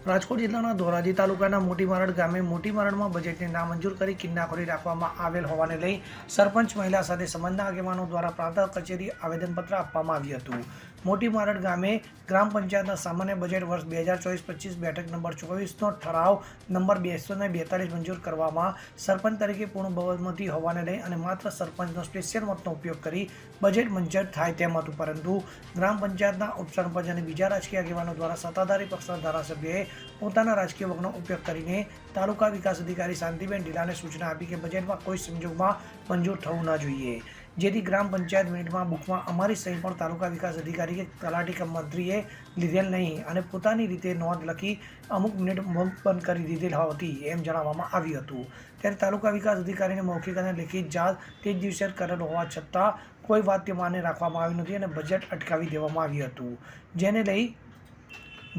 રાજકોટ જિલ્લાના ધોરાજી તાલુકાના મોટી મારડ ગામે મોટી મારડમાં બજેટને નામંજૂર કરી કિન્નાખોરી રાખવામાં આવેલ હોવાને લઈ સરપંચ મહિલા સાથે સંબંધના આગેવાનો દ્વારા પ્રાંત કચેરી આવેદનપત્ર આપવામાં આવ્યું હતું। મોટી મારડ ગામે ગ્રામ પંચાયતના સામાન્ય બજેટ વર્ષ 2024-25 બેઠક નંબર 24નો ઠરાવ નંબર 242 મંજૂર કરવામાં સરપંચ તરીકે પૂર્ણ બહુમતી હોવાને લઈ અને માત્ર સરપંચનો સ્પેશિયલ મતનો ઉપયોગ કરી બજેટ મંજૂર થાય તેમ હતું, પરંતુ ગ્રામ પંચાયતના ઉપસરપંચ અને બીજા રાજકીય આગેવાનો દ્વારા સત્તાધારી પક્ષના ધારાસભ્યોએ પોતાના રાજકીય વગનો ઉપયોગ કરીને તાલુકા વિકાસ અધિકારી શાંતિબેન ઢીલાને સૂચના આપી કે બજેટમાં કોઈ સંજોગમાં મંજૂર થવું ન જોઈએ, જેથી ગ્રામ પંચાયત મિનિટમાં બુકમાં અમારી સહી પણ તાલુકા વિકાસ અધિકારી કે તલાટી કે મંત્રીએ લીધેલ નહીં અને પોતાની રીતે નોંધ લખી અમુક મિનિટ બંધ કરી દીધેલ હતી એમ જણાવવામાં આવ્યું હતું। ત્યારે તાલુકા વિકાસ અધિકારીને મૌખિક અને લેખિત જાત તે જ દિવસે કરેલ હોવા છતાં કોઈ વાત તે માને રાખવામાં આવી નથી અને બજેટ અટકાવી દેવામાં આવ્યું હતું, જેને લઈ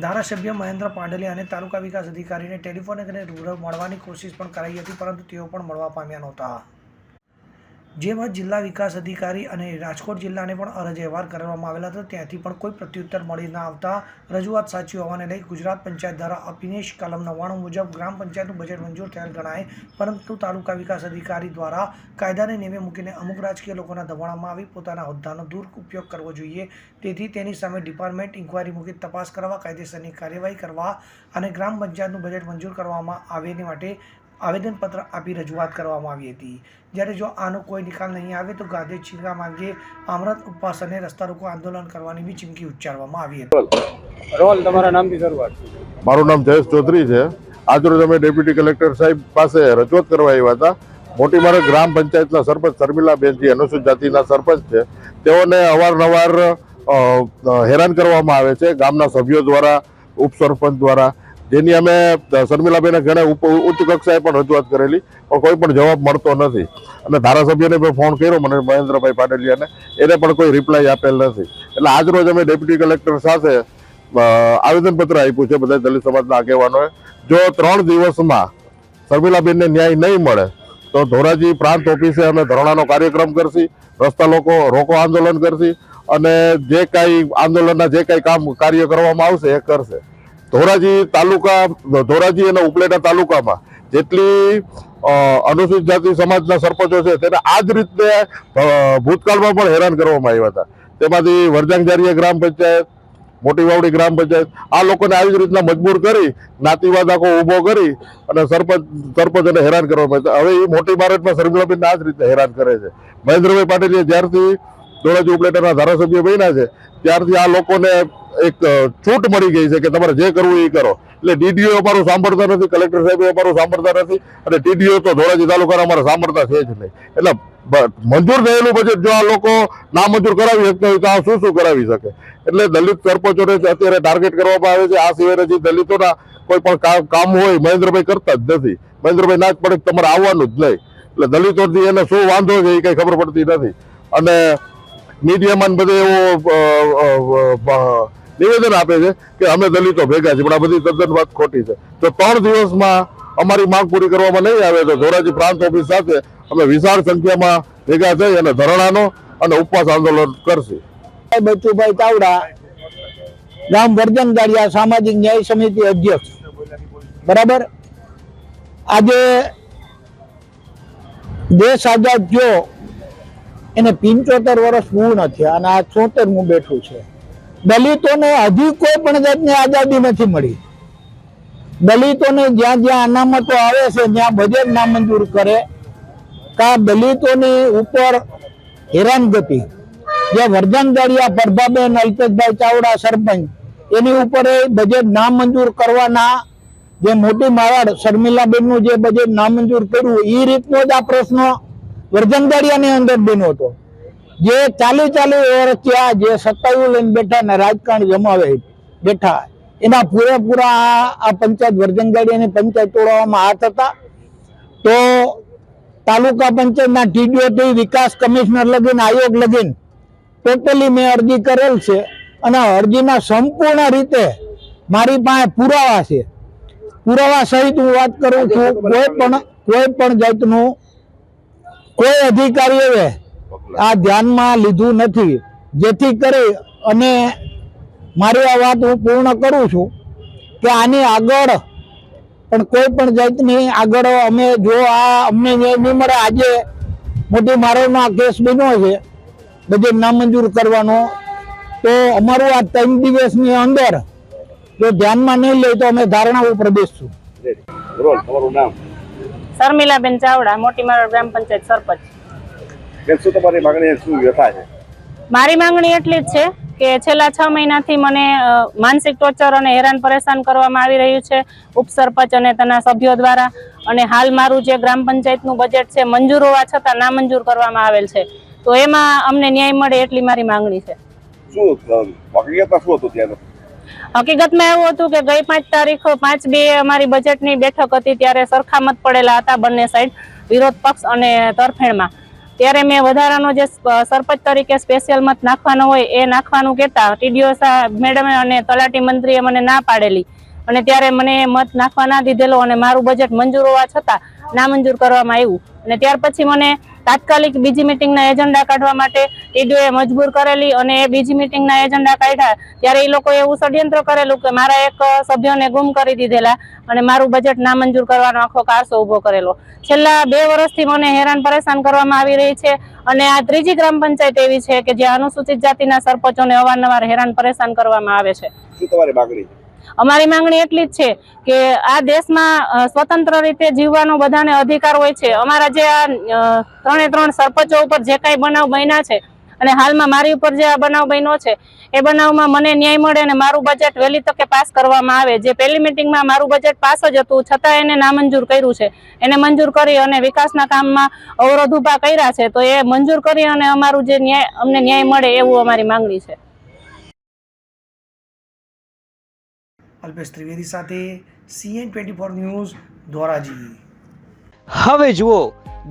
ધારાસભ્ય મહેન્દ્ર પાંડલે અને તાલુકા વિકાસ અધિકારીને ટેલિફોન અને રૂબરૂ મળવાની કોશિશ પણ કરાઈ હતી, પરંતુ તેઓ પણ મળવા પામ્યા નહોતા। જે બાદ જિલ્લા વિકાસ અધિકારી અને રાજકોટ જિલ્લાને પણ અરજ અહેવાલ કરવામાં આવેલા હતા, ત્યાંથી પણ કોઈ પ્રત્યુત્તર મળી ન આવતા રજૂઆત સાચી હોવાને લઈ ગુજરાત પંચાયત દ્વારા અપિનેશ કલમ 99 મુજબ ગ્રામ પંચાયતનું બજેટ મંજૂર થયેલ ગણાય, પરંતુ તાલુકા વિકાસ અધિકારી દ્વારા કાયદાને નેમે મૂકીને અમુક રાજકીય લોકોના દબાણમાં આવી પોતાના હોદ્દાનો દુરુપયોગ કરવો જોઈએ, તેથી તેની સામે ડિપાર્ટમેન્ટ ઇન્કવાયરી મૂકી તપાસ કરવા, કાયદેસરની કાર્યવાહી કરવા અને ગ્રામ પંચાયતનું બજેટ મંજૂર કરવામાં આવે માટે આવેદનપત્ર આપી રજૂઆત કરવામાં આવી હતી। જ્યારે જો આનો કોઈ નિકાલ નહીં આવે તો ગાંધી છીકા માંગે આમરત ઉપવાસ અને રસ્તા રોકો આંદોલન કરવાની બી ચીમકી ઉચ્ચારવામાં આવી હતી। રોલ તમારા નામથી શરૂઆત। મારું નામ જયેશ ચૌધરી છે। આજરોજ અમે ડેપ્યુટી કલેક્ટર સાહેબ પાસે રજૂઆત કરવા આવ્યા હતા। મોટી મારડ ગ્રામ પંચાયતના સરપંચ શર્મિલાબેન જે અનુસૂચિત જાતિના સરપંચ છે, તેઓને અવારનવાર હેરાન કરવામાં આવે છે ગામના સભ્યો દ્વારા, ઉપસરપંચ દ્વારા, જેની અમે શર્મિલાબેને ઘણા ઉચ્ચ કક્ષાએ પણ રજૂઆત કરેલી, પણ કોઈ પણ જવાબ મળતો નથી અને ધારાસભ્યને પણ ફોન કર્યો મને મહેન્દ્રભાઈ પાટલિયાને, એને પણ કોઈ રિપ્લાય આપેલ નથી। એટલે આજરોજ અમે ડેપ્યુટી કલેક્ટર સાથે આવેદનપત્ર આપ્યું છે બધા દલિત સમાજના આગેવાનોએ। જો 3 દિવસમાં શર્મિલાબેનને ન્યાય નહીં મળે તો ધોરાજી પ્રાંત ઓફિસે અમે ધરણાનો કાર્યક્રમ કરશી, રસ્તા રોકો આંદોલન કરશી અને જે કાંઈ આંદોલનના જે કાંઈ કાર્ય કરવામાં આવશે એ કરશે। ધોરાજી અને ઉપલેટા તાલુકામાં જેટલી અનુસૂચિત જાતિ સમાજના સરપંચો છે તેને આ જ રીતે ભૂતકાળમાં પણ હેરાન કરવામાં આવ્યા હતા। તેમાંથી વરજાંગજારીયા ગ્રામ પંચાયત, મોટી વાવડી ગ્રામ પંચાયત, આ લોકોને આવી જ રીતના મજબૂર કરી જ્ઞાતિવાદ આખો ઊભો કરી અને સરપંચોને હેરાન કરવામાં આવ્યા। હવે એ મોટી મારડમાં શર્મિલાબેનને આ જ રીતે હેરાન કરે છે। મહેન્દ્રભાઈ પાટીલે જ્યારથી ધોરાજી ઉપલેટાના ધારાસભ્ય બન્યા છે ત્યારથી આ લોકોને એક છૂટ મળી ગઈ છે કે તમારે જે કરવું એ કરો। એટલે ડીડીઓ અમારું સાંભળતા નથી, કલેક્ટર સાહેબ અમારું સાંભળતા નથી અને ટીડીઓ તો ધોરાજી તાલુકાના અમારે સાંભળતા છે જ નહીં। એટલે મંજૂર થયેલું બજેટ જો આ લોકો ના મંજૂર કરાવી શકતા હોય તો આ શું કરાવી શકે? એટલે દલિત સરપંચોને અત્યારે ટાર્ગેટ કરવામાં આવે છે। આ સિવાય જે દલિતોના કોઈ પણ કામ હોય મહેન્દ્રભાઈ કરતા જ નથી। મહેન્દ્રભાઈ ના જ પડે તમારે આવવાનું જ નહીં, એટલે દલિતોથી એને શું વાંધો છે એ કઈ ખબર પડતી નથી અને મીડિયામાં બધે એવો નિવેદન આપે છે કે અમે દલિતો ભેગા છે, પણ આ બધી તદ્દન વાત ખોટી છે। તો 3 દિવસમાં અમારી માંગ પૂરી કરવામાં નહીં આવે તો ધોરાજી પ્રાંત ઓફિસ સાથે અમે વિશાળ સંખ્યામાં ભેગા થઈ અને ધરણાનો અને ઉપવાસ આંદોલન કરશે। બચુભાઈ ચાવડા, ગામ વરજંગાળિયા સામાજિક ન્યાય સમિતિ અધ્યક્ષ। બરાબર, આજે દેશ આઝાદ થયો એને 75 વર્ષ પૂર્ણ થયા અને આ 74મું બેઠું છે। દલિતોને હજી કોઈ પણ જાતની આઝાદી નથી મળી। દલિતોને જ્યાં જ્યાં અનામતો આવે છે ત્યાં બજેટ નામંજૂર કરે, કા દલિતોની ઉપર હેરાનગતિ, જે વરજાંગજાળિયા પ્રભાબેન અલ્પેશભાઈ ચાવડા સરપંચ એની ઉપર બજેટ નામંજૂર કરવાના જે મોટી મારડ શર્મિલાબેનનું જે બજેટ નામંજૂર કર્યું એ રીતનો જ આ પ્રશ્ન વરજાંગજાળિયાની અંદર બન્યો હતો। જે 40 વર્ષ થયા જે સત્તાઓ લઈને બેઠા ને રાજકારણ જમાવે બેઠા, એના પૂરેપૂરા આ પંચાયત વરજંગાળિયાની પંચાયત તોડવામાં હાથ હતા। તો તાલુકા પંચાયતના ટીડીઓથી વિકાસ કમિશનર લગીન આયોગ લગીન ટોટલી મેં અરજી કરેલ છે અને અરજીના સંપૂર્ણ રીતે મારી પાસે પુરાવા છે। પુરાવા સહિત હું વાત કરું છું, કોઈ પણ જાતનું કોઈ અધિકારીઓએ આ ધ્યાનમાં લીધું નથી, જેથી કરી અને મારી આ વાત હું પૂર્ણ કરું છું કે આની આગળ પણ કોઈ પણ જાતની આગળ અમે જો આ અમને ન્યાય નહીં મળે, આજે મોટી મારવાનો કેસ બન્યો છે બજેટ નામંજૂર કરવાનો, તો અમારું આ 3 દિવસની અંદર જો ધ્યાનમાં નહીં લે તો અમે ધારણા ઉપર બેસશું. તમારું નામ? શર્મિલાબેન ચાવડા, મોટી મારડ ગ્રામ પંચાયત સરપંચ. શું તમારી માંગણી, શું વ્યથા છે? મારી માંગણી એટલી જ છે કે છેલ્લા 6 મહિનાથી મને માનસિક ટોર્ચર અને હેરાન પરેશાન કરવામાં આવી રહ્યું છે ઉપસરપંચ અને તેના સભ્યો દ્વારા. અને હાલ મારું જે ગ્રામ પંચાયતનું બજેટ છે મંજૂર હોવા છતાં નામંજૂર કરવામાં આવેલ છે, તો એમાં અમને ન્યાય મળે એટલી મારી માંગણી છે. હકીકતમાં એવું હતું કે ગઈ 5 તારીખ 5/2 અમારી બજેટની બેઠક હતી, ત્યારે સરખા મત પડેલા હતા બંને સાઈડ, વિરોધ પક્ષ અને તરફેણમાં. ત્યારે મેં વધારાનો જે સરપંચ તરીકે સ્પેશિયલ મત નાખવાનો હોય એ નાખવાનું કહેતા ટીડીઓ મેડમે અને તલાટી મંત્રીએ મને ના પાડેલી, અને ત્યારે મને મત નાખવા ના દીધેલો અને મારું બજેટ મંજૂર હોવા છતાં નામંજૂર કરવામાં આવ્યું. અને ત્યાર પછી મને તાત્કાલિક બીજી મિટિંગના એજન્ડા કાઢવા માટે ટીડીઓએ મજબૂર કરેલી, અને એ બીજી મિટિંગના એજન્ડા કાઢ્યા ત્યારે એ લોકોએ એવું ષડયંત્ર કરેલું કે મારા એક સભ્યને ગુમ કરી દીધેલા અને મારું બજેટ નામંજૂર કરવાનો આખો કારસો ઉભો કરેલો. છેલ્લા 2 વર્ષથી મને હેરાન પરેશાન કરવામાં આવી રહી છે, અને આ 3જી ગ્રામ પંચાયત એવી છે કે જ્યાં અનુસૂચિત જાતિના સરપંચોને અવારનવાર હેરાન પરેશાન કરવામાં આવે છે. શું તમારી માંગણી? અમારી માંગણી એટલી જ છે કે આ દેશમાં સ્વતંત્ર રીતે જીવવાનો બધાને અધિકાર હોય છે. અમારા જે આ 3 સરપંચો ઉપર જે કાંઈ બનાવ બન્યા છે, અને હાલમાં મારી ઉપર જે આ બનાવ બન્યો છે, એ બનાવમાં મને ન્યાય મળે અને મારું બજેટ વહેલી તકે પાસ કરવામાં આવે. જે પહેલી મિટિંગમાં મારું બજેટ પાસ જ હતું છતાં એને નામંજૂર કર્યું છે, એને મંજૂર કરી અને વિકાસના કામમાં અવરોધ ઊભા કર્યા છે, તો એ મંજૂર કરી અને અમારું જે ન્યાય અમને ન્યાય મળે એવું અમારી માંગણી છે. અલ્પેશ ત્રિવેદી સાથે CN24 ન્યૂઝ, ધોરાજી. હવે જુઓ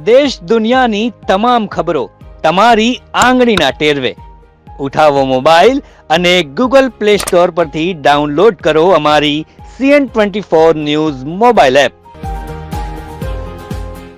દેશ દુનિયાની તમામ ખબરો તમારી આંગળીના ટેરવે. ઉઠાવો મોબાઈલ અને Google Play Store પરથી ડાઉનલોડ કરો અમારી CN24 ન્યૂઝ મોબાઈલ એપ.